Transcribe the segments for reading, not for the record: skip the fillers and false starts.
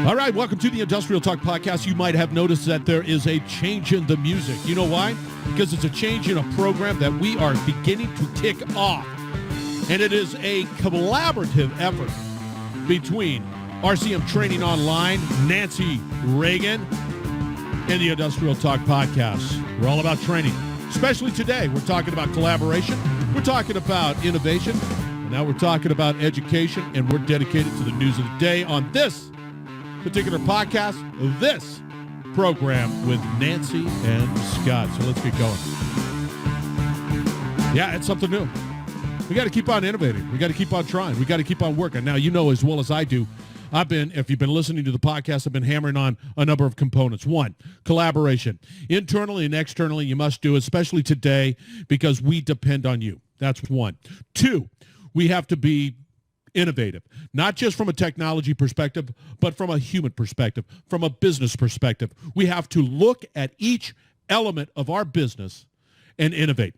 All right, welcome to the Industrial Talk Podcast. You might have noticed that there is a change in the music. You know why? Because it's a change in a program that we are beginning to kick off. And it is a collaborative effort between RCM Training Online, Nancy Reagan, and the Industrial Talk Podcast. We're all about training. Especially today, we're talking about collaboration. We're talking about innovation. And now we're talking about education, and we're dedicated to the news of the day on this particular podcast, this program with Nancy and Scott. So let's get going. Yeah, it's something new. We got to keep on innovating. We got to keep on trying. We got to keep on working. Now, you know as well as I do, if you've been listening to the podcast, I've been hammering on a number of components. One, collaboration. Internally and externally, you must do, especially today, because we depend on you. That's one. Two, we have to be innovative, not just from a technology perspective, but from a human perspective, from a business perspective. We have to look at each element of our business and innovate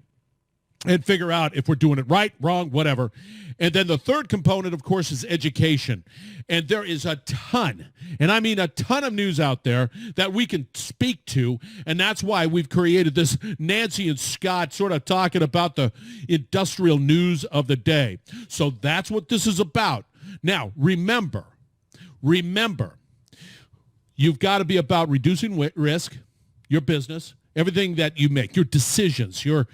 and figure out if we're doing it right, wrong, whatever. And then the third component, of course, is education. And there is a ton, and I mean a ton of news out there that we can speak to. And that's why we've created this Nancy and Scott sort of talking about the industrial news of the day. So that's what this is about. Now, remember, you've got to be about reducing risk, your business, everything that you make, your decisions, your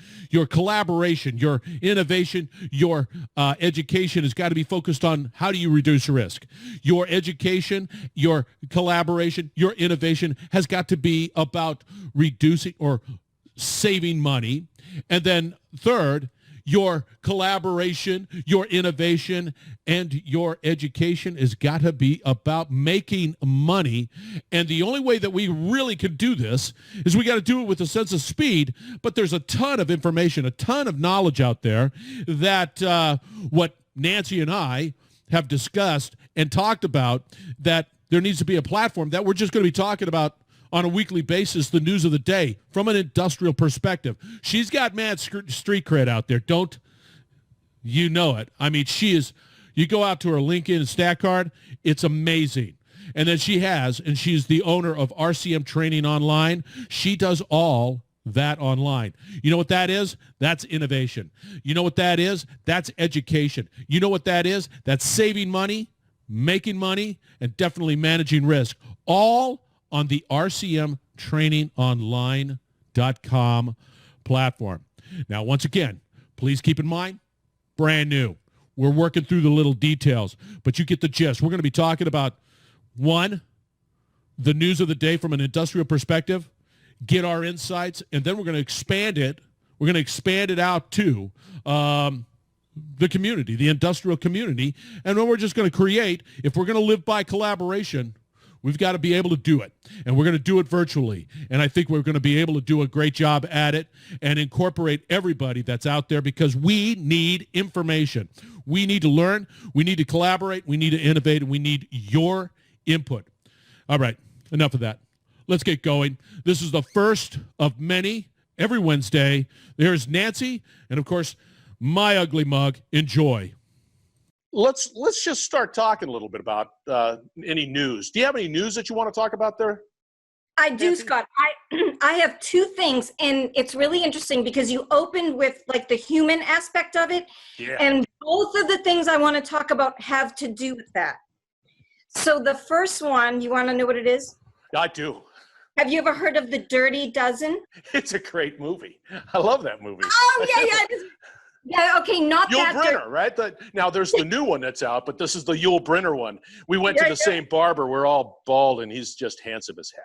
collaboration, your innovation, your education has got to be focused on how do you reduce risk. Your education, your collaboration, your innovation has got to be about reducing or saving money. And then third, your collaboration, your innovation, and your education has got to be about making money. And the only way that we really can do this is we got to do it with a sense of speed. But there's a ton of information, a ton of knowledge out there that what Nancy and I have discussed and talked about, that there needs to be a platform that we're just going to be talking about on a weekly basis, the news of the day from an industrial perspective. She's got mad street cred out there. Don't you know it? I mean, she is, you go out to her LinkedIn and Stat Card, it's amazing. And then she's the owner of RCM Training Online. She does all that online. You know what that is? That's innovation. You know what that is? That's education. You know what that is? That's saving money, making money, and definitely managing risk. All on the rcmtrainingonline.com platform. Now, once again, please keep in mind, brand new. We're working through the little details, but you get the gist. We're going to be talking about, one, the news of the day from an industrial perspective, get our insights, and then we're going to expand it. We're going to expand it out to the community, the industrial community, and then we're just going to create, if we're going to live by collaboration, we've got to be able to do it, and we're going to do it virtually. And I think we're going to be able to do a great job at it and incorporate everybody that's out there, because we need information. We need to learn. We need to collaborate. We need to innovate, and we need your input. All right, enough of that. Let's get going. This is the first of many every Wednesday. There's Nancy, and of course, my ugly mug. Enjoy. Let's just start talking a little bit about any news. Do you have any news that you want to talk about there? I do, Scott. I have two things, and it's really interesting because you opened with like the human aspect of it, Yeah. and both of the things I want to talk about have to do with that. So the first one, you want to know what it is? I do. Have you ever heard of The Dirty Dozen? It's a great movie. I love that movie. Oh, yeah. Yeah, okay, not Yul that. Brynner, right? Now, there's the new one that's out, but this is the Yul Brynner one. We went to the same barber. We're all bald, and he's just handsome as heck.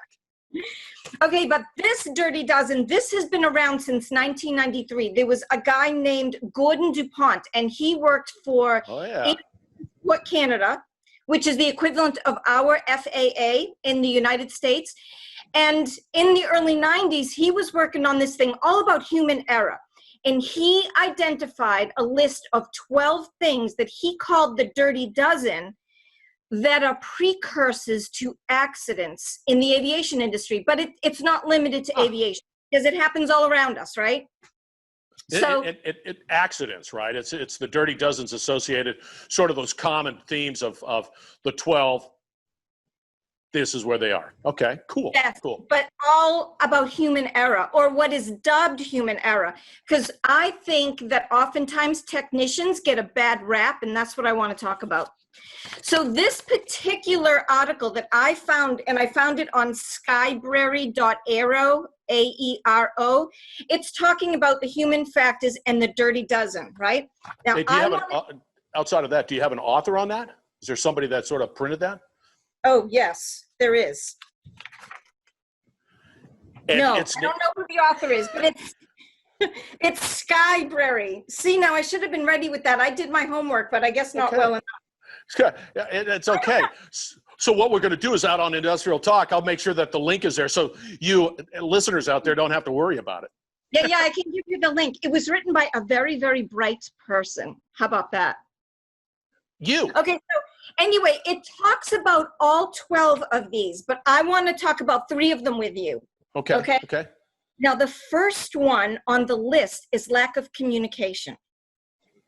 Okay, but this Dirty Dozen, this has been around since 1993. There was a guy named Gordon DuPont, and he worked for Canada, which is the equivalent of our FAA in the United States. And in the early 90s, he was working on this thing all about human error. And he identified a list of 12 things that he called the Dirty Dozen that are precursors to accidents in the aviation industry. But it's not limited to aviation, because it happens all around us, right? Accidents, right? It's the Dirty Dozens associated, sort of those common themes of the 12 this is where they are. Okay, cool. Yes, cool. but all about human error, or what is dubbed human error. Because I think that oftentimes technicians get a bad rap, and that's what I want to talk about. So this particular article that I found, and I found it on skybrary.aero, A-E-R-O, it's talking about the human factors and the dirty dozen, right? Now, Hey, outside of that, do you have an author on that? Is there somebody that sort of printed that? Oh, yes, there is. And no, I don't know who the author is, but it's Skybrary. See, now I should have been ready with that. I did my homework, but I guess not well enough. It's okay. So what we're going to do is out on Industrial Talk, I'll make sure that the link is there so you listeners out there don't have to worry about it. Yeah, I can give you the link. It was written by a very, very bright person. How about that? You. Okay, so anyway, it talks about all 12 of these, but I want to talk about 3 of them with you. Okay. Now, the first one on the list is lack of communication.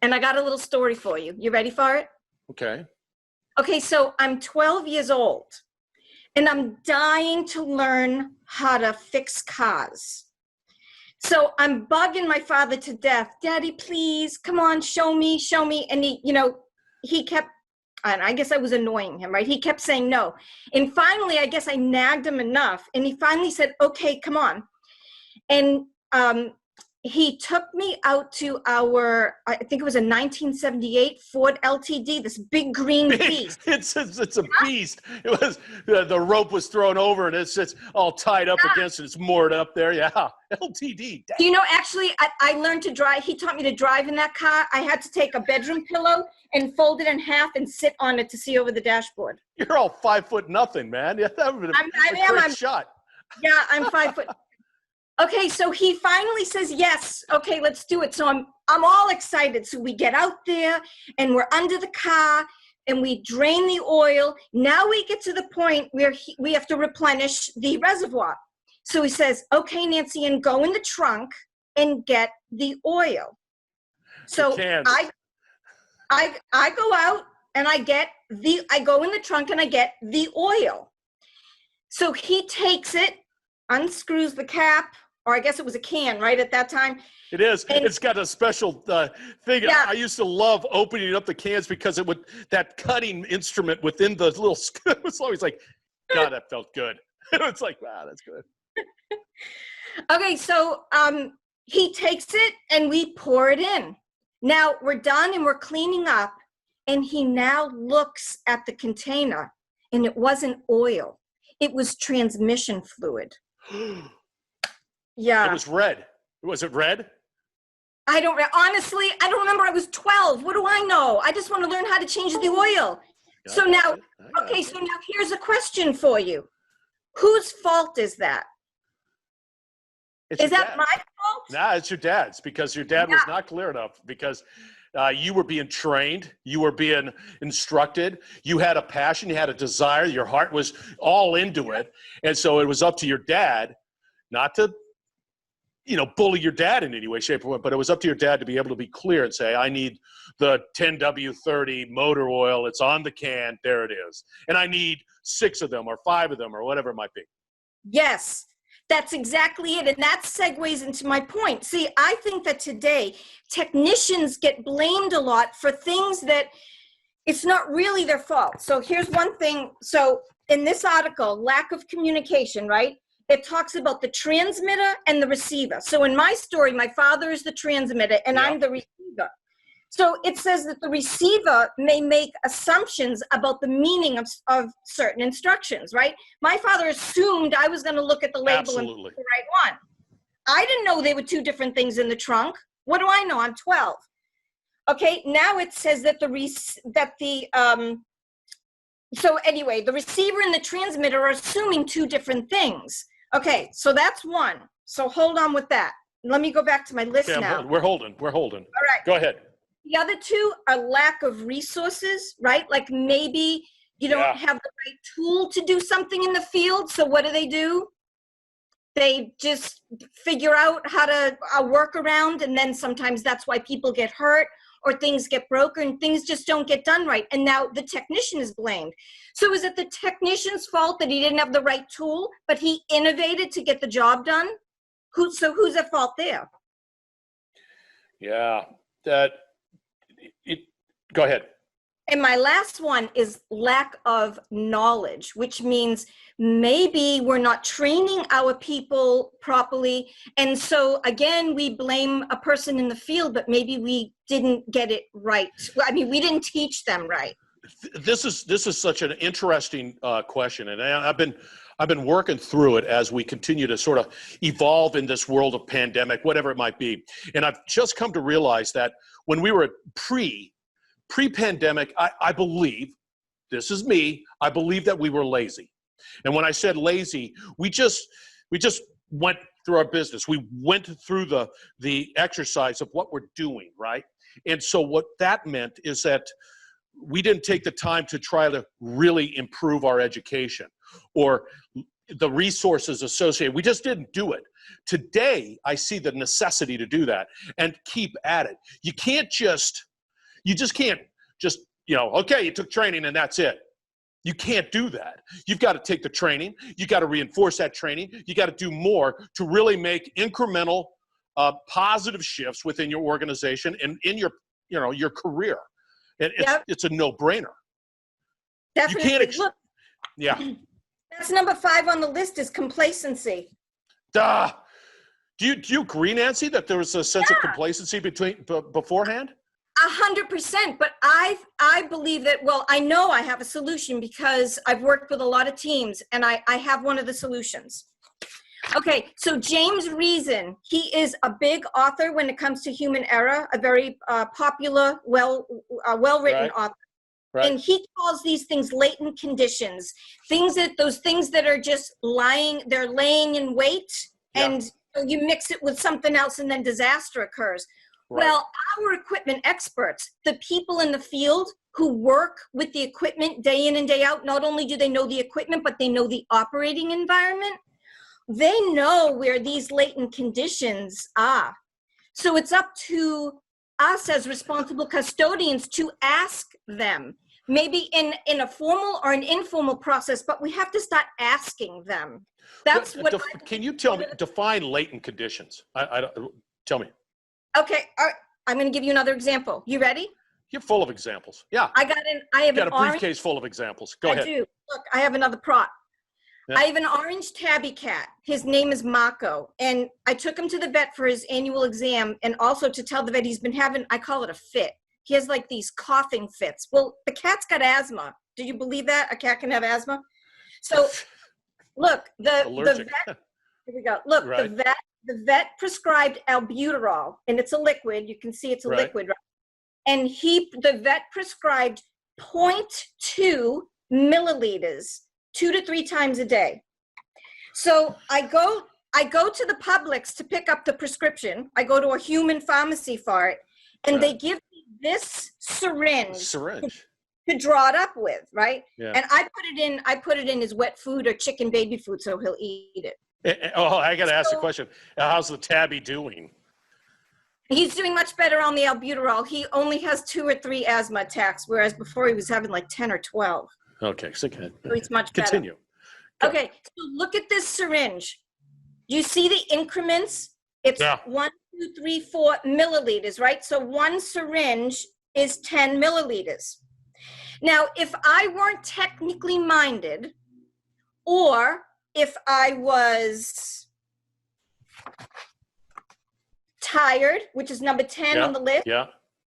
And I got a little story for you. You ready for it? Okay. Okay, so I'm 12 years old, and I'm dying to learn how to fix cars. So I'm bugging my father to death. Daddy, please, come on, show me. And he kept, and I guess I was annoying him, right? He kept saying no. And finally, I guess I nagged him enough. And he finally said, okay, come on. And he took me out to our, I think it was a 1978 Ford LTD, this big green beast. It's a beast. It was, the rope was thrown over and it's all tied up against it. It's moored up there. Yeah. LTD. Dang. You know, actually, I learned to drive. He taught me to drive in that car. I had to take a bedroom pillow and fold it in half and sit on it to see over the dashboard. You're all 5'0" man. Yeah, that would have been a great shot. Yeah, I'm 5 foot. Okay, so he finally says, yes, okay, let's do it. So I'm all excited. So we get out there and we're under the car and we drain the oil. Now we get to the point where we have to replenish the reservoir. So he says, okay, Nancy, and go in the trunk and get the oil. So I go out and I go in the trunk and I get the oil. So he takes it, unscrews the cap, or I guess it was a can, right, at that time. It is. And it's got a special thing. Yeah. I used to love opening up the cans because it would, that cutting instrument within the little, it was always like, God, that felt good. It's like, wow, that's good. Okay, so he takes it and we pour it in. Now we're done and we're cleaning up, and he now looks at the container, and it wasn't oil. It was transmission fluid. Yeah. It was red. Was it red? Honestly, I don't remember. I was 12. What do I know? I just want to learn how to change the oil. So now here's a question for you. Whose fault is that? Is that my fault? Nah, it's your dad's, because your dad was not clear enough, because you were being trained, you were being instructed, you had a passion, you had a desire, your heart was all into it. And so it was up to your dad, not to, bully your dad in any way, shape, or form, but it was up to your dad to be able to be clear and say, I need the 10W30 motor oil. It's on the can. There it is. And I need 6 of them or 5 of them or whatever it might be. Yes. That's exactly it. And that segues into my point. See, I think that today technicians get blamed a lot for things that it's not really their fault. So here's one thing. So in this article, lack of communication, right? It talks about the transmitter and the receiver. So in my story, my father is the transmitter and I'm the receiver. So it says that the receiver may make assumptions about the meaning of certain instructions, right? My father assumed I was going to look at the label and pick the right one. I didn't know they were 2 different things in the trunk. What do I know? I'm 12. Okay, now it says that so anyway, the receiver and the transmitter are assuming 2 different things. Okay, so that's one. So hold on with that. Let me go back to my list now. We're holding. All right. Go ahead. The other 2 are lack of resources, right? Like maybe you don't have the right tool to do something in the field. So what do? They just figure out how to work around, and then sometimes that's why people get hurt. or things get broken, things just don't get done right. And now the technician is blamed. So is it the technician's fault that he didn't have the right tool, but he innovated to get the job done? Who's at fault there? Yeah, go ahead. And my last one is lack of knowledge, which means maybe we're not training our people properly. And so again, we blame a person in the field, but maybe we didn't get it right. I mean, we didn't teach them right. This is such an interesting question, and I've been working through it as we continue to sort of evolve in this world of pandemic, whatever it might be. And I've just come to realize that when we were pre-pandemic, I believe, this is me, I believe that we were lazy. And when I said lazy, we just went through our business. We went through the exercise of what we're doing, right? And so what that meant is that we didn't take the time to try to really improve our education or the resources associated. We just didn't do it. Today, I see the necessity to do that and keep at it. You just can't okay, you took training and that's it. You can't do that. You've got to take the training. You got to reinforce that training. You got to do more to really make incremental positive shifts within your organization and in your career. And it's a no-brainer. Definitely. You can't Look, yeah. That's number 5 on the list is complacency. Duh. Do you agree, Nancy, that there was a sense of complacency beforehand? 100%, but I believe that, well, I know I have a solution because I've worked with a lot of teams and I have one of the solutions. Okay, so James Reason, he is a big author when it comes to human error, a very popular, well-written author. Right. And he calls these things latent conditions, those things that are just they're laying in wait, and you mix it with something else and then disaster occurs. Right. Well, our equipment experts, the people in the field who work with the equipment day in and day out, not only do they know the equipment, but they know the operating environment. They know where these latent conditions are. So it's up to us as responsible custodians to ask them, maybe in a formal or an informal process, but we have to start asking them. That's what. Can you tell me, define latent conditions? Tell me. Okay, I'm going to give you another example. You ready? You're full of examples. Yeah. I have a briefcase full of examples. Go ahead. I do. Look, I have another prop. Yeah. I have an orange tabby cat. His name is Mako. And I took him to the vet for his annual exam and also to tell the vet he's been having, I call it a fit. He has like these coughing fits. Well, the cat's got asthma. Do you believe that? A cat can have asthma? So look, the vet, here we go. Look, right. The vet prescribed albuterol, and it's a liquid. You can see it's a liquid, right? And the vet prescribed 0.2 milliliters 2 to 3 times a day. So I go to the Publix to pick up the prescription. I go to a human pharmacy for it, and they give me this syringe to draw it up with, right? Yeah. And I put it in his wet food or chicken baby food, so he'll eat it. Oh, I got to ask a question. How's the tabby doing? He's doing much better on the albuterol. He only has 2 or 3 asthma attacks, whereas before he was having like 10 or 12. Okay, so good. So he's much better. Continue. Okay, so look at this syringe. Do you see the increments? It's 1, 2, 3, 4 milliliters, right? So one syringe is 10 milliliters. Now, if I weren't technically minded, or if I was tired, which is number 10 on the list,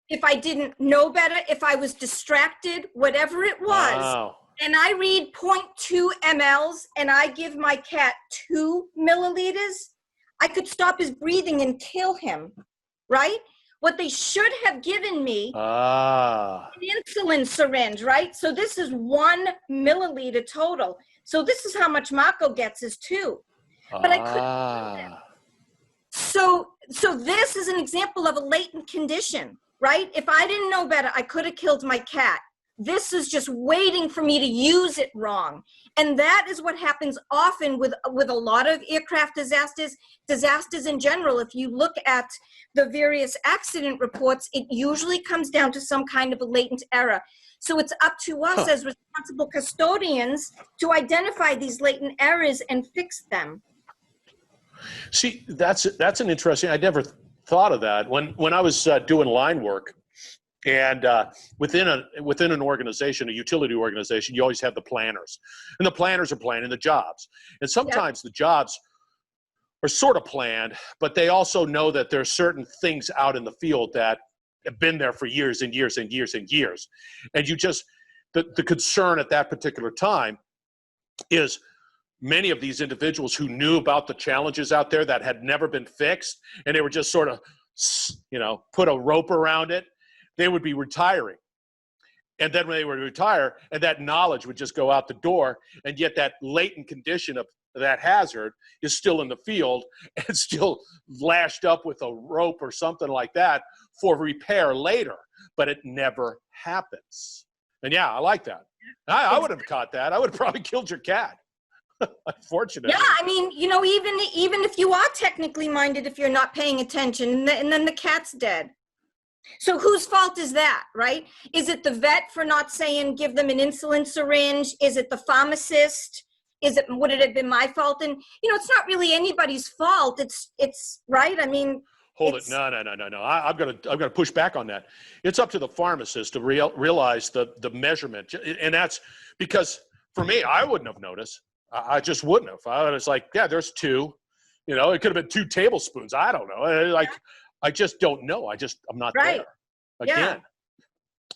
if I didn't know better, if I was distracted, whatever it was, and I read 0.2 mLs and I give my cat 2 milliliters, I could stop his breathing and kill him, right? What they should have given me, an insulin syringe, right? So this is 1 milliliter total. So this is how much Mako gets is 2. But I couldn't. So this is an example of a latent condition, right? If I didn't know better, I could have killed my cat. this is just waiting for me to use it wrong. And that is what happens often with a lot of aircraft disasters in general. If you look at the various accident reports, it usually comes down to some kind of a latent error. So it's up to us as responsible custodians to identify these latent errors and fix them. See, that's an interesting, I never thought of that. When I was doing line work, and within an organization, a utility organization, you always have the planners. And the planners are planning the jobs. And sometimes the jobs are sort of planned, but they also know that there are certain things out in the field that have been there for years and years and years and years. And you just, the concern at that particular time is many of these individuals who knew about the challenges out there that had never been fixed, and they were just sort of, put a rope around it, they would be retiring. And then when they would retire, and that knowledge would just go out the door, and yet that latent condition of that hazard is still in the field and still lashed up with a rope or something like that for repair later, but it never happens. And yeah, I like that. I would have caught that. I would have probably killed your cat. Unfortunately. Yeah, I mean, even if you are technically minded, if you're not paying attention, and then the cat's dead. So whose fault is that, right? Is it the vet for not saying give them an insulin syringe? Is it the pharmacist? Would it have been my fault? And it's not really anybody's fault. It's right. I mean, hold it. No. I'm gonna push back on that. It's up to the pharmacist to realize the measurement, and that's because for me, I wouldn't have noticed. I just wouldn't have. I was like, yeah, there's 2. It could have been 2 tablespoons. I don't know. I just don't know. I'm not there again.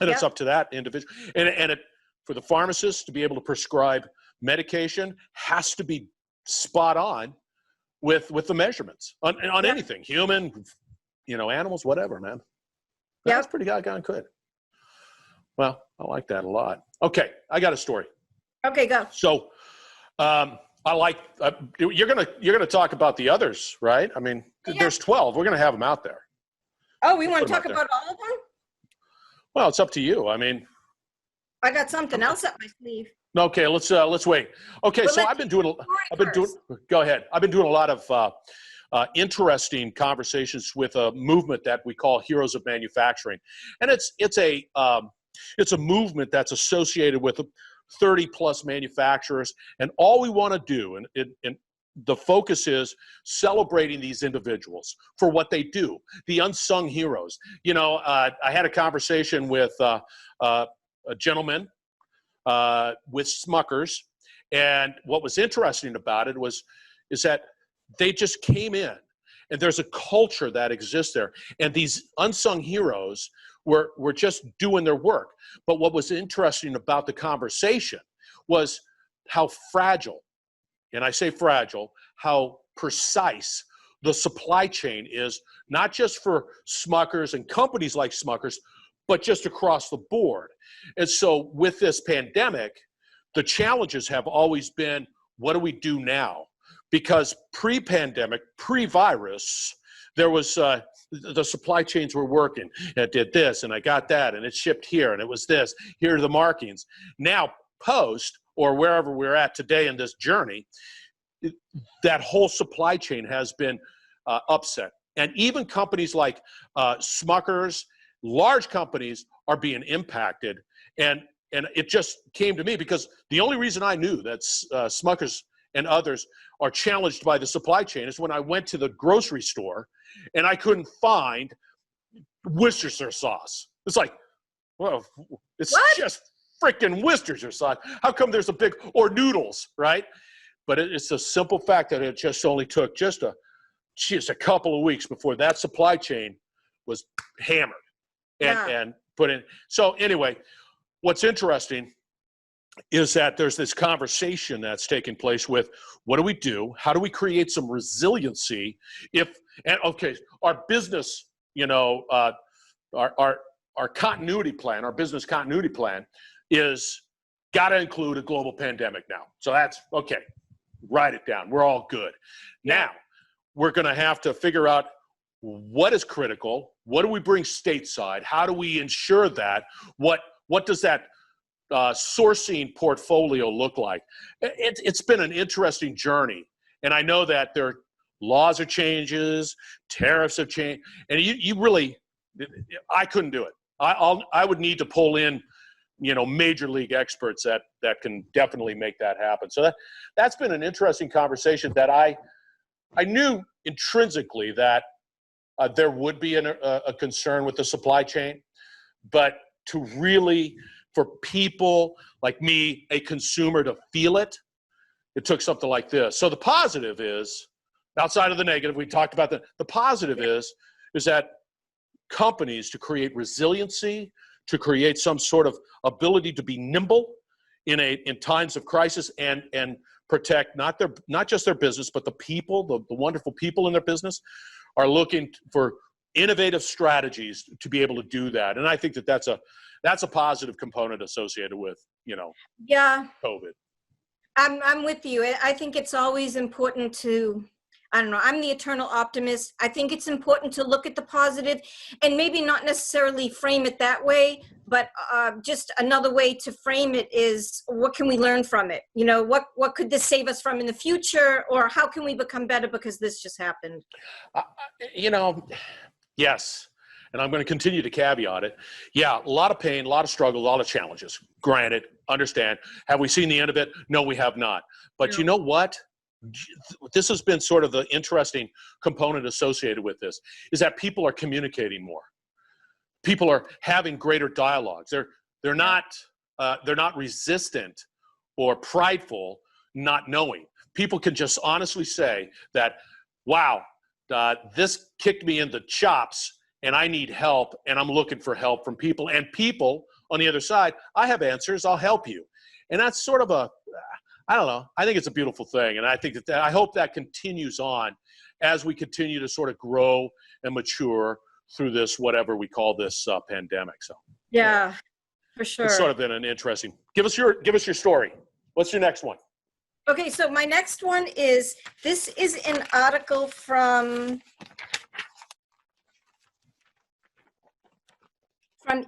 And it's up to that individual. And for the pharmacist to be able to prescribe medication has to be spot on with the measurements on anything, human, animals, whatever, man. That's pretty goddamn good. Well, I like that a lot. Okay, I got a story. Okay, go. So, I like you're gonna talk about the others, right? I mean, there's 12. We're gonna have them out there. Oh, we want to talk about all of them? Well, it's up to you. I mean, I got something else up my sleeve. Okay, let's wait. Okay, so go ahead. I've been doing a lot of interesting conversations with a movement that we call Heroes of Manufacturing, and it's a movement that's associated with 30 plus manufacturers, and all we want to do, and the focus is celebrating these individuals for what they do, the unsung heroes. I had a conversation with a gentleman with Smuckers, and what was interesting about it is that they just came in, and there's a culture that exists there, and these unsung heroes were just doing their work. But what was interesting about the conversation was how fragile, and I say fragile, how precise the supply chain is, not just for Smuckers and companies like Smuckers, but just across the board. And so with this pandemic, the challenges have always been, what do we do now? Because pre-pandemic, pre-virus, there was the supply chains were working. It did this, and I got that, and it shipped here, and it was this. Here are the markings. Now, post, or wherever we're at today in this journey, that whole supply chain has been upset. And even companies like Smuckers, large companies, are being impacted. And it just came to me because the only reason I knew that Smuckers and others are challenged by the supply chain is when I went to the grocery store and I couldn't find Worcestershire sauce. It's like, well, it's just freaking Worcestershire sauce. How come there's a big, or noodles, right? But it's a simple fact that it just only took just a couple of weeks before that supply chain was hammered and put in. So anyway, what's interesting is that there's this conversation that's taking place with what do we do? How do we create some resiliency? Our business, our continuity plan, our business continuity plan is got to include a global pandemic now. So that's okay. Write it down. We're all good. Now, we're going to have to figure out what is critical. What do we bring stateside? How do we ensure that? What does that sourcing portfolio look like? It's been an interesting journey. And I know that there are laws are changes, tariffs have changed, and you really, I couldn't do it. I would need to pull in, major league experts that can definitely make that happen. So that's been an interesting conversation that I knew intrinsically that there would be a concern with the supply chain, but to really, for people like me, a consumer, to feel it, it took something like this. So the positive is, outside of the negative, we talked about the positive is that companies, to create resiliency, to create some sort of ability to be nimble in times of crisis and protect not just their business, but the people, the wonderful people in their business, are looking for innovative strategies to be able to do that. And I think that's a positive component associated with, yeah, COVID. I'm with you. I think it's always important to, I don't know, I'm the eternal optimist. I think it's important to look at the positive and maybe not necessarily frame it that way, but just another way to frame it is, what can we learn from it? What could this save us from in the future, or how can we become better because this just happened? Yes. And I'm going to continue to caveat it. Yeah, a lot of pain, a lot of struggle, a lot of challenges. Granted, understand. Have we seen the end of it? No, we have not. But you know what? This has been sort of the interesting component associated with this, is that people are communicating more. People are having greater dialogues. They're not resistant or prideful, not knowing. People can just honestly say that, wow, this kicked me in the chops, and I need help, and I'm looking for help from people. And people on the other side, I have answers, I'll help you. And that's sort of I don't know, I think it's a beautiful thing. And I think I hope that continues on as we continue to sort of grow and mature through this, whatever we call this pandemic. So yeah, for sure. It's sort of been an interesting, give us your story. What's your next one? Okay, so my next one is, this is an article from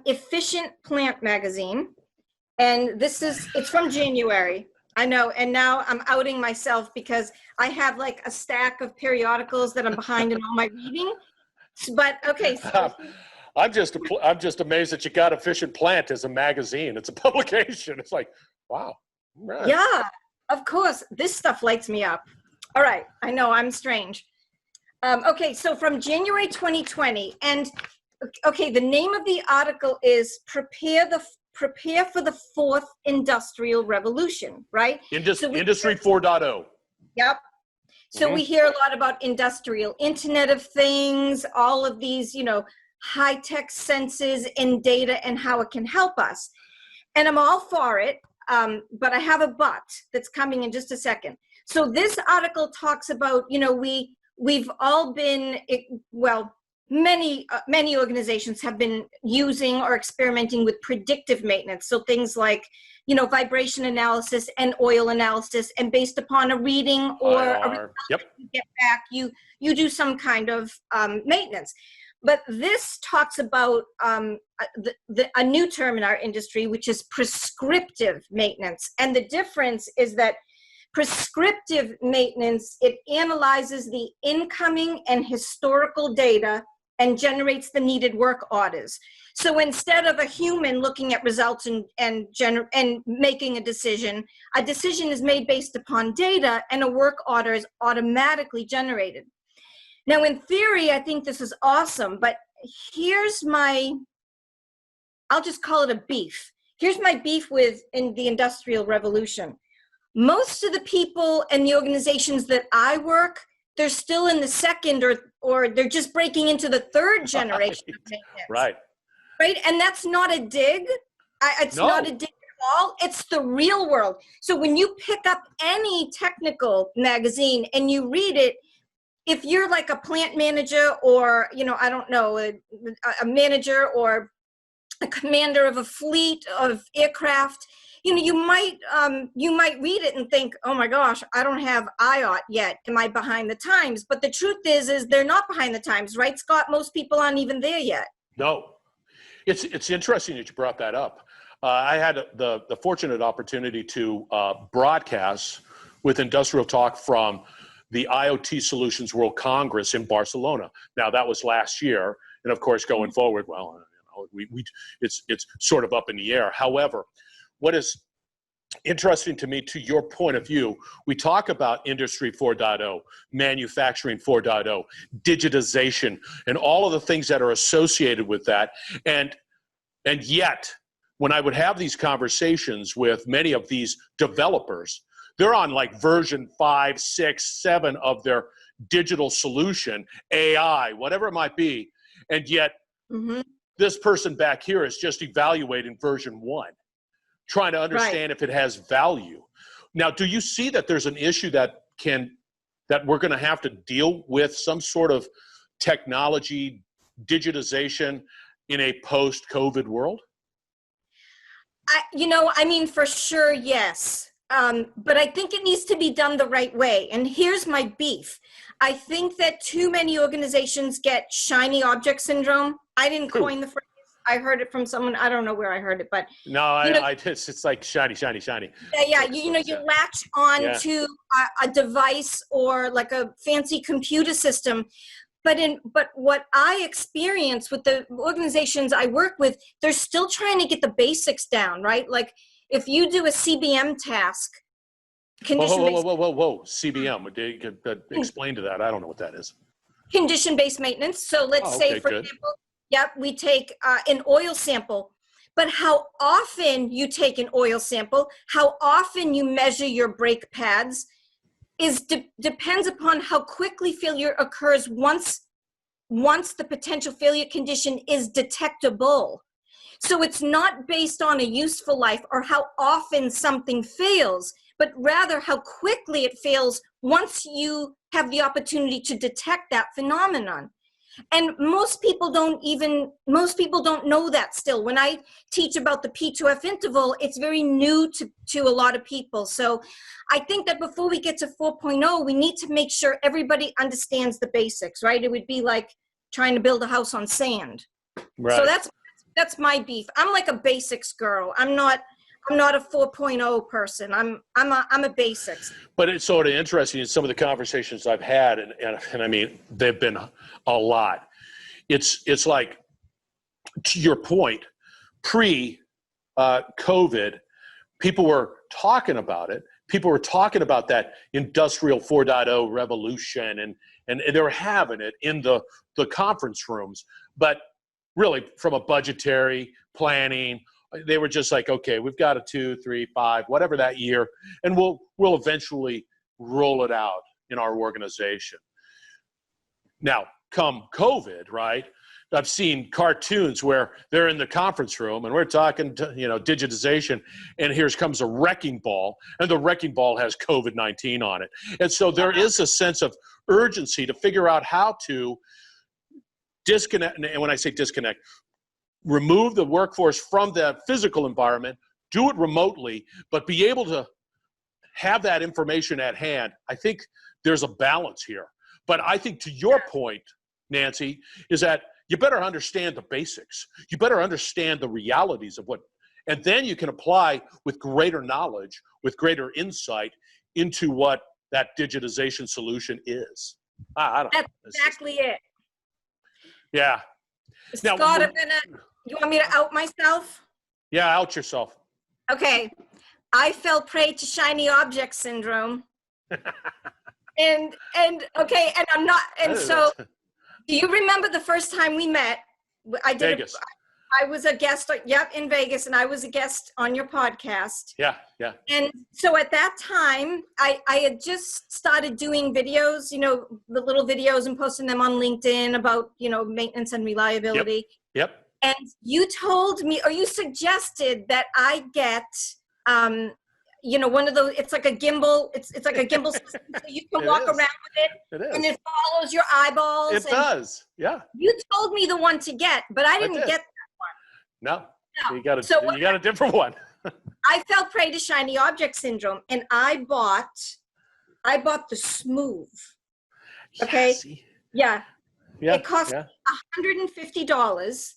Efficient Plant magazine, and it's from January. I know, and now I'm outing myself because I have like a stack of periodicals that I'm behind in all my reading. But okay, so I'm just amazed that you got Efficient Plant as a magazine. It's a publication. It's like, wow. Right. Yeah, of course. This stuff lights me up. All right, I know I'm strange. Okay, so from January 2020, and okay, the name of the article is Prepare for the Fourth Industrial Revolution, right? Industry 4.0. Yep. So we hear a lot about industrial Internet of Things, all of these, high-tech senses and data and how it can help us. And I'm all for it, but I have a but that's coming in just a second. So this article talks about, we've all been, many organizations have been using or experimenting with predictive maintenance. So things like, vibration analysis and oil analysis, and based upon a reading or a result you get back, you do some kind of maintenance. But this talks about a new term in our industry, which is prescriptive maintenance. And the difference is that prescriptive maintenance, it analyzes the incoming and historical data and generates the needed work orders. So instead of a human looking at results and making a decision is made based upon data, and a work order is automatically generated. Now, in theory, I think this is awesome, but here's I'll just call it a beef. Here's my beef in the Industrial Revolution. Most of the people and the organizations that I work, they're still in the second or they're just breaking into the third generation of maintenance. Right. Right. And that's not a dig. It's not a dig at all. It's the real world. So when you pick up any technical magazine and you read it, if you're like a plant manager or, I don't know, a manager or a commander of a fleet of aircraft, you might read it and think, oh my gosh, I don't have IOT yet. Am I behind the times? But the truth is they're not behind the times, right, Scott? Most people aren't even there yet. No. It's interesting that you brought that up. I had the fortunate opportunity to broadcast with Industrial Talk from the IoT Solutions World Congress in Barcelona. Now that was last year, and of course going forward, well, it's sort of up in the air. However, what is interesting to me, to your point of view, we talk about Industry 4.0, Manufacturing 4.0, digitization, and all of the things that are associated with that. And yet, when I would have these conversations with many of these developers, they're on like version 5, 6, 7 of their digital solution, AI, whatever it might be. And yet, this person back here is just evaluating version 1. Trying to understand if it has value. Now, do you see that there's an issue that we're going to have to deal with some sort of technology digitization in a post-COVID world? For sure, yes. But I think it needs to be done the right way. And here's my beef. I think that too many organizations get shiny object syndrome. I didn't coin the phrase. I heard it from someone. I don't know where I heard it, but no, it's like shiny. Yeah. You latch on to a device or like a fancy computer system, but what I experience with the organizations I work with, they're still trying to get the basics down, right? Like if you do a CBM task, whoa, CBM. Explain to that. I don't know what that is. Condition-based maintenance. So let's say, for example. Yep, we take an oil sample, but how often you take an oil sample, how often you measure your brake pads depends upon how quickly failure occurs once the potential failure condition is detectable. So it's not based on a useful life or how often something fails, but rather how quickly it fails once you have the opportunity to detect that phenomenon. And most people don't know that still. When I teach about the P2F interval, it's very new to a lot of people. So I think that before we get to 4.0, we need to make sure everybody understands the basics, right? It would be like trying to build a house on sand. Right. So that's my beef. I'm like a basics girl. I'm not a 4.0 person. I'm a basics. But it's sort of interesting in some of the conversations I've had, and I mean, they've been a lot. It's like, to your point, pre-COVID, people were talking about it. People were talking about that industrial 4.0 revolution, and they were having it in the conference rooms. But really, from a budgetary planning, they were just like, okay, we've got a 2, 3, 5, whatever that year, and we'll eventually roll it out in our organization. Now, come COVID, right? I've seen cartoons where they're in the conference room and we're talking to, digitization, and here comes a wrecking ball, and the wrecking ball has COVID-19 on it. And so there is a sense of urgency to figure out how to disconnect, and when I say disconnect, remove the workforce from the physical environment, do it remotely, but be able to have that information at hand. I think there's a balance here. But I think, to your point, Nancy, is that you better understand the basics. You better understand the realities of and then you can apply with greater knowledge, with greater insight into what that digitization solution is. I don't know. That's exactly it. Yeah. Scott, you want me to out myself? Yeah, out yourself. Okay. I fell prey to shiny object syndrome. and I'm not, and so do you remember the first time we met? I did Vegas. I was a guest, in Vegas, and I was a guest on your podcast. Yeah. And so at that time, I had just started doing videos, the little videos, and posting them on LinkedIn about, maintenance and reliability. Yep. And you told me, or you suggested that I get, one of those, it's like a gimbal, it's like a gimbal system, so you can walk around with it. It is. And it follows your eyeballs. It does, yeah. You told me the one to get, but I didn't get that one. No. You got a different one. I fell prey to shiny object syndrome, and I bought the Smooth. Okay. Yeah. It cost $150.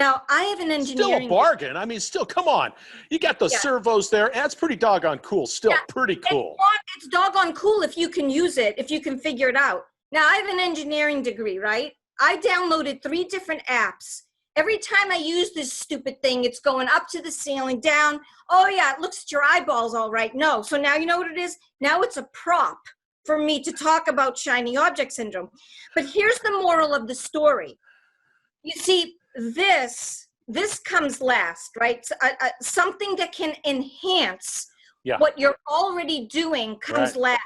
Now, I have an Still engineering. a bargain. I mean, still, come on. You got the servos there. That's pretty doggone cool. Still pretty cool. It's doggone cool if you can use it, if you can figure it out. Now, I have an engineering degree, right? I downloaded 3 different apps. Every time I use this stupid thing, it's going up to the ceiling, down. Oh, yeah, it looks at your eyeballs all right. No. So now you know what it is? Now it's a prop for me to talk about shiny object syndrome. But here's the moral of the story. You see, this comes last, right? Something that can enhance what you're already doing comes last.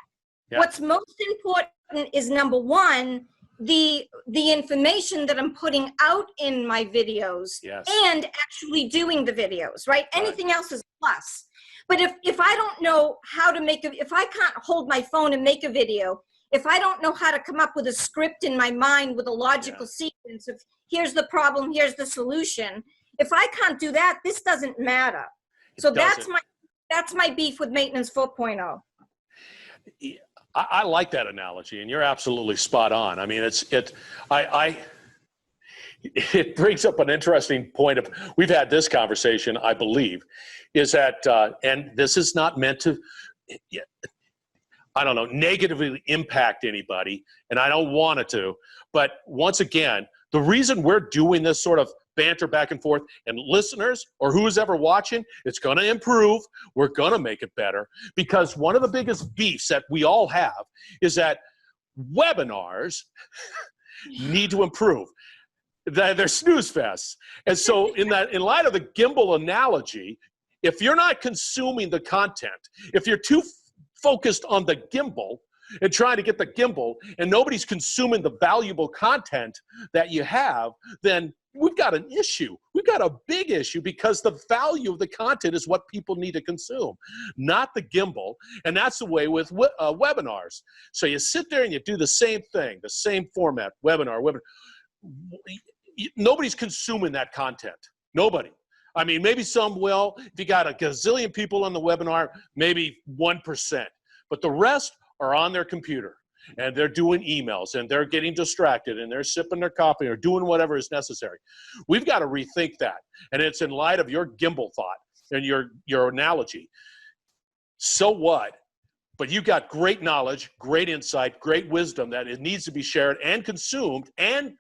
Yeah. What's most important is, number one, the information that I'm putting out in my videos and actually doing the videos, right? Anything else is a plus. But if I don't know how to if I can't hold my phone and make a video, if I don't know how to come up with a script in my mind with a logical sequence of here's the problem, here's the solution, if I can't do that, this doesn't matter. So that's my beef with Maintenance 4.0. I like that analogy, and you're absolutely spot on. I mean, it brings up an interesting point of, we've had this conversation, I believe, is that, and this is not meant to, I don't know, negatively impact anybody, and I don't want it to, but once again, the reason we're doing this sort of banter back and forth, and listeners or who's ever watching, it's going to improve. We're going to make it better, because one of the biggest beefs that we all have is that webinars need to improve. They're snooze fests. And so in light of the gimbal analogy, if you're not consuming the content, if you're too focused on the gimbal and trying to get the gimbal and nobody's consuming the valuable content that you have, then we've got an issue. We've got a big issue, because the value of the content is what people need to consume, not the gimbal. And that's the way with webinars. So you sit there and you do the same thing, the same format, webinar. Nobody's consuming that content. Nobody. I mean, maybe some will. If you got a gazillion people on the webinar, maybe 1%. But the rest are on their computer, and they're doing emails, and they're getting distracted, and they're sipping their coffee or doing whatever is necessary. We've got to rethink that. And it's in light of your gimbal thought and your analogy. So what? But you got great knowledge, great insight, great wisdom that it needs to be shared and consumed and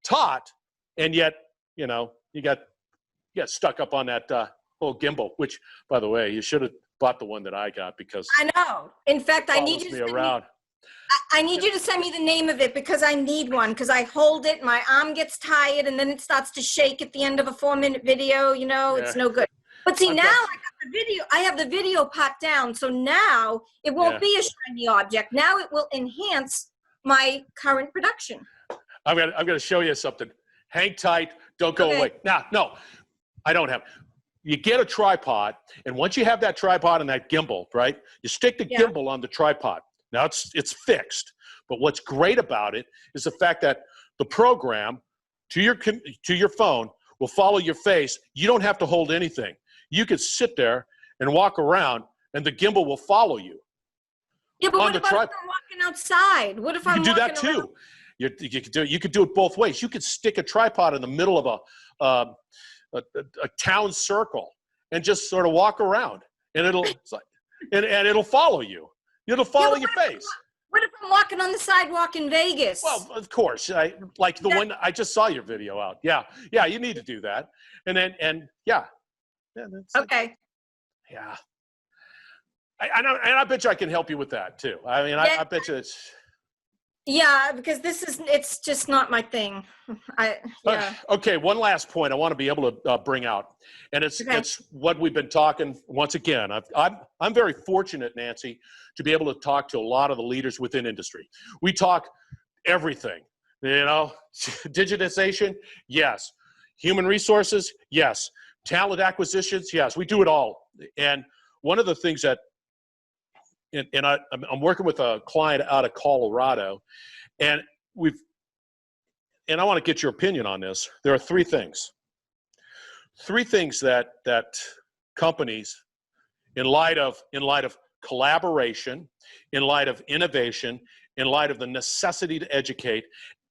taught. And yet, you know, you got stuck up on that whole gimbal, which, by the way, you should have bought the one that I got, because I know. In fact, I need you to send around. I need you to send me the name of it, because I need one, because I hold it, my arm gets tired, and then it starts to shake at the end of a 4-minute video. You know, it's no good. But see, now I got the video. I have the video popped down, so now it won't be a shiny object. Now it will enhance my current production. I'm gonna show you something. Hang tight. Don't go away. No, I don't have. You get a tripod, and once you have that tripod and that gimbal, right? You stick the gimbal on the tripod. Now it's fixed. But what's great about it is the fact that the program to your phone will follow your face. You don't have to hold anything. You could sit there and walk around, and the gimbal will follow you. Yeah, but what about if I'm walking outside? What if I'm walking around? You can do that too. You could do it both ways. You could stick a tripod in the middle of a town circle and just sort of walk around, and it'll follow you. It'll follow your face. What if I'm walking on the sidewalk in Vegas? Well, of course, like the one I just saw your video out. Yeah, you need to do that, and okay. Yeah, I bet you I can help you with that too. I mean, I bet you it's. Yeah, because it's just not my thing. Okay, one last point I want to be able to bring out, and it's what we've been talking. Once again, I'm very fortunate, Nancy, to be able to talk to a lot of the leaders within industry. We talk everything, you know, digitization, yes. Human resources, yes. Talent acquisitions, yes. We do it all. And one of the things that and I'm working with a client out of Colorado, and I want to get your opinion on this. There are three things that companies, in light of collaboration, in light of innovation, in light of the necessity to educate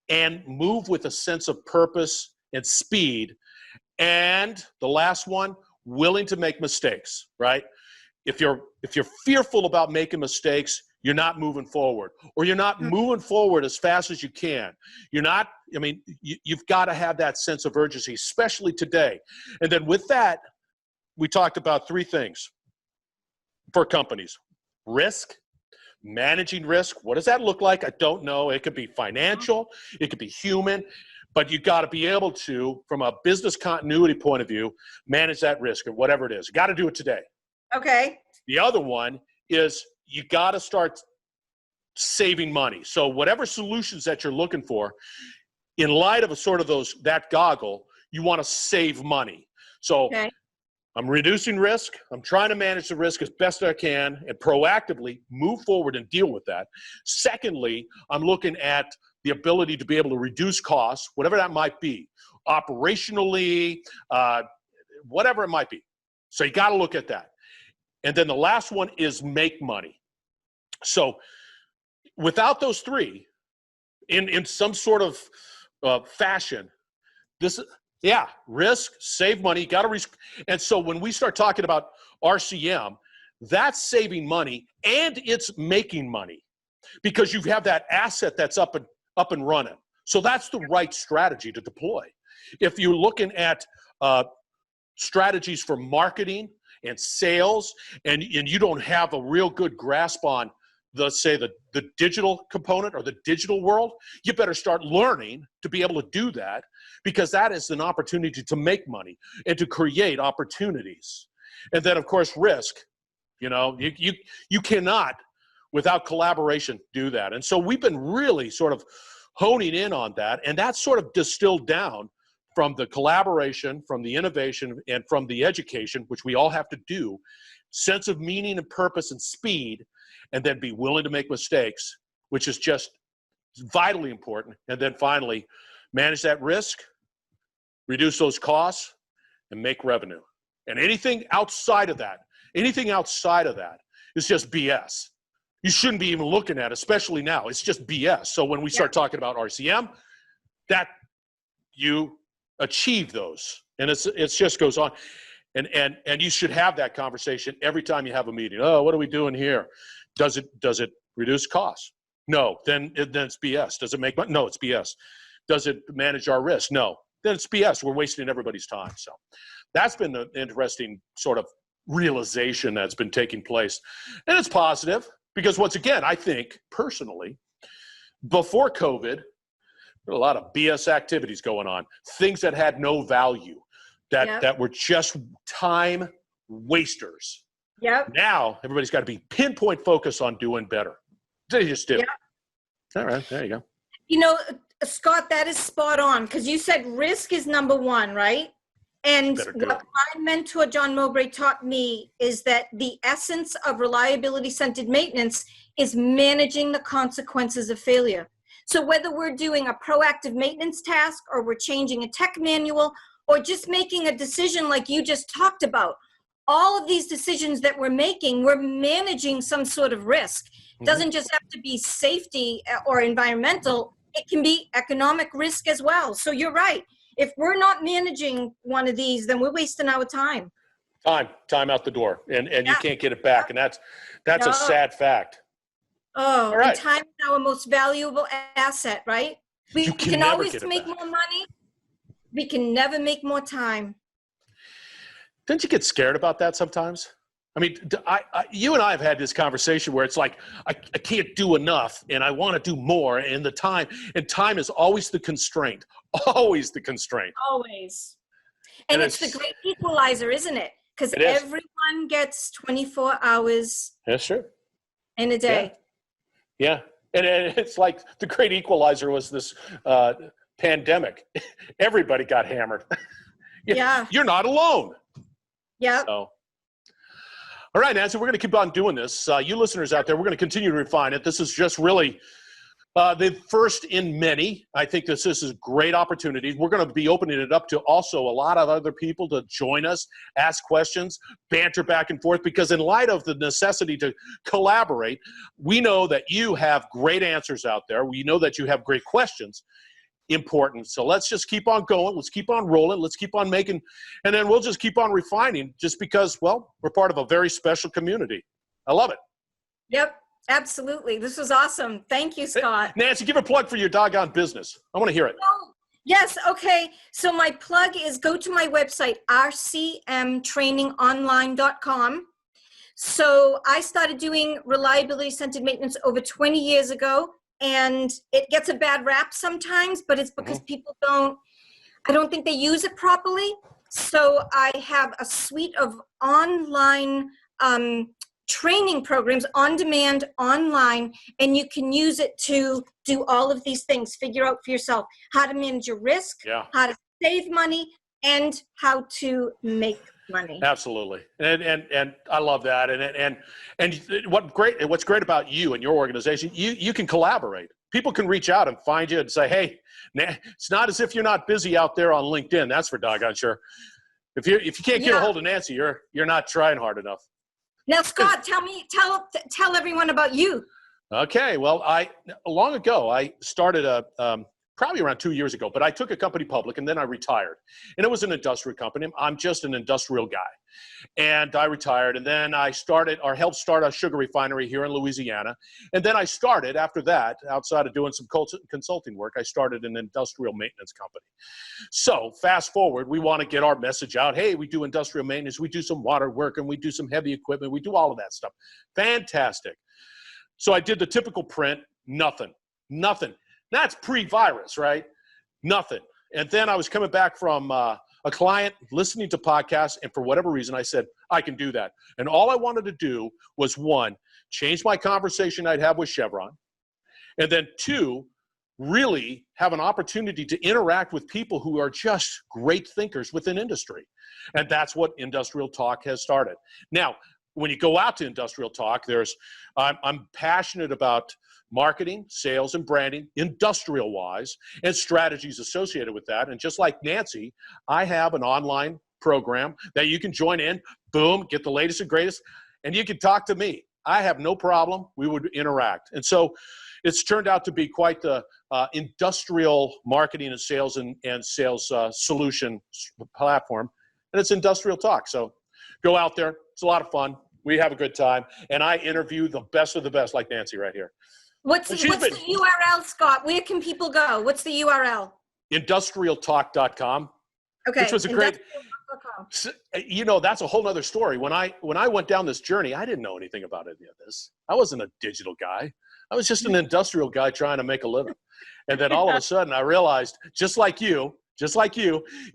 and move with a sense of purpose and speed, And the last one, willing to make mistakes, right? If you're fearful about making mistakes, you're not moving forward, or you're not moving forward as fast as you can. You're not, I mean, you've got to have that sense of urgency, especially today. And then with that, we talked about three things for companies: risk, managing risk. What does that look like? I don't know. It could be financial, it could be human, but you got to be able to, from a business continuity point of view, manage that risk or whatever it is. You got to do it today. Okay. The other one is you got to start saving money. So whatever solutions that you're looking for, in light of a sort of that goggle, you want to save money. So Okay. I'm reducing risk. I'm trying to manage the risk as best I can and proactively move forward and deal with that. Secondly, I'm looking at the ability to be able to reduce costs, whatever that might be, operationally, whatever it might be. So you got to look at that. And then the last one is make money. So without those three, in some sort of fashion, risk, save money, got to risk. And so when we start talking about RCM, that's saving money and it's making money because you have that asset that's up and running. So that's the right strategy to deploy. If you're looking at strategies for marketing and sales, and you don't have a real good grasp on the digital component or the digital world, you better start learning to be able to do that, because that is an opportunity to make money and to create opportunities. And then of course, risk, you cannot without collaboration do that. And so we've been really sort of honing in on that, and that's sort of distilled down from the collaboration, from the innovation, and from the education, which we all have to do, sense of meaning and purpose and speed, and then be willing to make mistakes, which is just vitally important. And then finally, manage that risk, reduce those costs, and make revenue. And anything outside of that is just BS. You shouldn't be even looking at, especially now. It's just BS. So when we start talking about RCM, that you achieve those, and it just goes on, and you should have that conversation every time you have a meeting. Oh, what are we doing here? Does it reduce costs? No. Then it's BS. Does it make money? No, it's BS. Does it manage our risk? No. Then it's BS. We're wasting everybody's time. So that's been an interesting sort of realization that's been taking place, and it's positive because once again, I think personally, before COVID, a lot of BS activities going on, things that had no value, that were just time wasters. Yep. Now everybody's got to be pinpoint focused on doing better. They just do. Yep. All right, there you go. Scott, that is spot on, because you said risk is number one, right? And what my mentor, John Mowbray, taught me is that the essence of reliability-centered maintenance is managing the consequences of failure. So whether we're doing a proactive maintenance task, or we're changing a tech manual, or just making a decision like you just talked about, all of these decisions that we're making, we're managing some sort of risk. It doesn't just have to be safety or environmental, it can be economic risk as well. So you're right. If we're not managing one of these, then we're wasting our time. Time out the door, and you can't get it back. And that's a sad fact. Oh, right. And time is our most valuable asset, right? We can always make more money. We can never make more time. Don't you get scared about that sometimes? I mean, you and I have had this conversation where it's like, I can't do enough and I want to do more, and time is always the constraint, always the constraint. Always. And it's the great equalizer, isn't it? Because everyone gets 24 hours in a day. Yeah. And it's like the great equalizer was this pandemic. Everybody got hammered. You're not alone. Yeah. So. All right, Nancy, we're going to keep on doing this. You listeners out there, we're going to continue to refine it. This is just really the first in many. I think this is a great opportunity. We're going to be opening it up to also a lot of other people to join us, ask questions, banter back and forth, because in light of the necessity to collaborate, we know that you have great answers out there. We know that you have great questions. important. So let's just keep on going. Let's keep on rolling. Let's keep on making, and then we'll just keep on refining just because, well, we're part of a very special community. I love it. Yep, absolutely. This was awesome. Thank you, Scott. Nancy, give a plug for your doggone business. I want to hear it. Oh, yes, okay. So my plug is go to my website, rcmtrainingonline.com. So I started doing reliability-centered maintenance over 20 years ago, and it gets a bad rap sometimes, but it's because people I don't think they use it properly. So I have a suite of online training programs on demand online, and you can use it to do all of these things. Figure out for yourself how to manage your risk, how to save money, and how to make money. Absolutely. And I love that. And what's great about you and your organization, you can collaborate. People can reach out and find you and say, hey, it's not as if you're not busy out there on LinkedIn. That's for doggone sure. If you can't get a hold of Nancy, you're not trying hard enough. Now, Scott, tell everyone about you. Okay. Well, long ago, I started probably around 2 years ago, but I took a company public and then I retired. And it was an industrial company. I'm just an industrial guy. And I retired, and then I helped start a sugar refinery here in Louisiana. And then I started, after that, outside of doing some consulting work, I started an industrial maintenance company. So fast forward, we want to get our message out. Hey, we do industrial maintenance, we do some water work, and we do some heavy equipment. We do all of that stuff. Fantastic. So I did the typical print, nothing. That's pre-virus, right? Nothing. And then I was coming back from a client listening to podcasts, and for whatever reason, I said, I can do that. And all I wanted to do was, one, change my conversation I'd have with Chevron, and then two, really have an opportunity to interact with people who are just great thinkers within industry. And that's what Industrial Talk has started. Now, when you go out to Industrial Talk, I'm passionate about marketing, sales, and branding, industrial-wise, and strategies associated with that. And just like Nancy, I have an online program that you can join in, boom, get the latest and greatest, and you can talk to me. I have no problem. We would interact. And so it's turned out to be quite the industrial marketing and sales and sales solution platform, and it's Industrial Talk. So go out there. It's a lot of fun. We have a good time, and I interview the best of the best, like Nancy right here. What's the URL, Scott? Where can people go? What's the URL? Industrialtalk.com. Okay. Which was a great, that's a whole other story. When I went down this journey, I didn't know anything about any of this. I wasn't a digital guy. I was just an industrial guy trying to make a living. And then all of a sudden I realized, just like you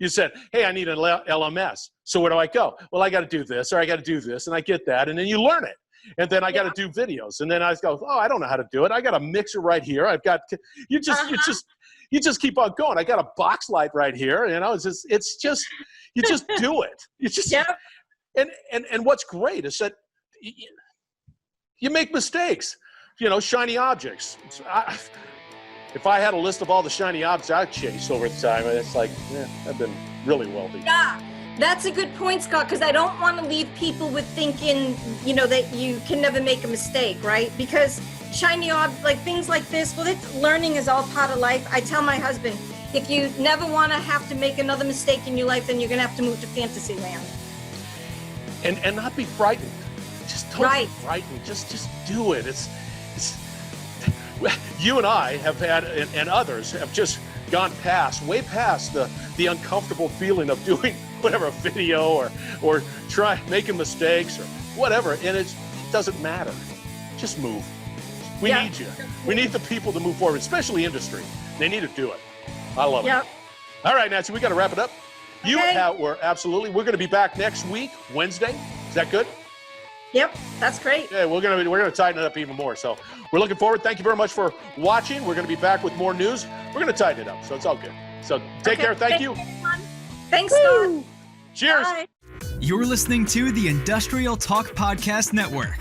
said, hey, I need an LMS. So where do I go? Well, I got to do this, or I got to do this, and I get that, and then you learn it. And then I got to do videos, and then I go, oh, I don't know how to do it. I got a mixer right here. I've got you just keep on going. I got a box light right here. It's just you just do it. You just and what's great is that you make mistakes. Shiny objects. If I had a list of all the shiny objects I've chased over the time, it's like, I've been really wealthy. Yeah. That's a good point, Scott, because I don't want to leave people with thinking, that you can never make a mistake, right? Because things like this, learning is all part of life. I tell my husband, if you never want to have to make another mistake in your life, then you're going to have to move to fantasy land. And not be frightened. Just don't be frightened. Just do it. It's you and I have had, and others have just gone way past the uncomfortable feeling of doing whatever, a video or try making mistakes or whatever, and it doesn't matter. Just move. We need you. We need the people to move forward, especially industry. They need to do it. I love it. All right, Nancy, we got to wrap it up. Okay. We're going to be back next week, Wednesday. Is that good? Yep, that's great. Yeah, we're gonna tighten it up even more. So we're looking forward. Thank you very much for watching. We're gonna be back with more news. We're gonna tighten it up, so it's all good. So take care. Thank you. Everyone. Thanks, Scott. Cheers. Bye. You're listening to the Industrial Talk Podcast Network.